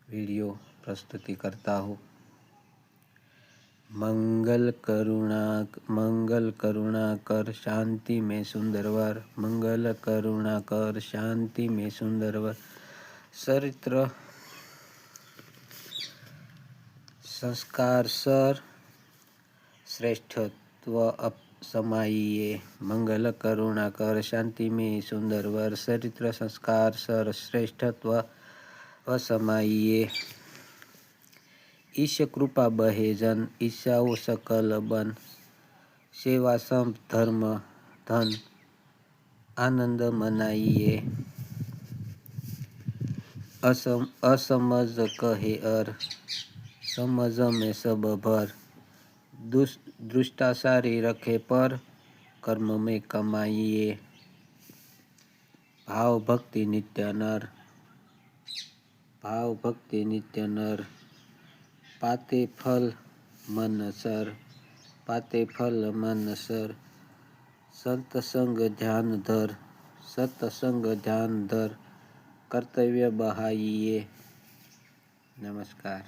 Video प्रस्तुति करता हूँ। मंगल करुणा कर शांति में सुंदर वर, मंगल करुणा कर शांति में सुंदर वर। चरित्र संस्कार सर श्रेष्ठत्व समाइए, मंगल करुणा कर शांति में सुंदर वर। चरित्र संस्कार सर श्रेष्ठत्व समाइए, ईश कृपा बहे जन, ईशाओ सकल बन। सेवा संप धर्म धन, आनंद मनाइए। असमझ कहे अर, समझ में सब भर। दुष्टाचारी रखे पर, कर्म में कमाइए। भाव भक्ति नित्य नर, भाव भक्ति नित्य नर। पाते फल मन सर, पाते फल मन सर। सत्संग ध्यान धर, सत्संग ध्यान धर। कर्तव्य बहाइए। नमस्कार।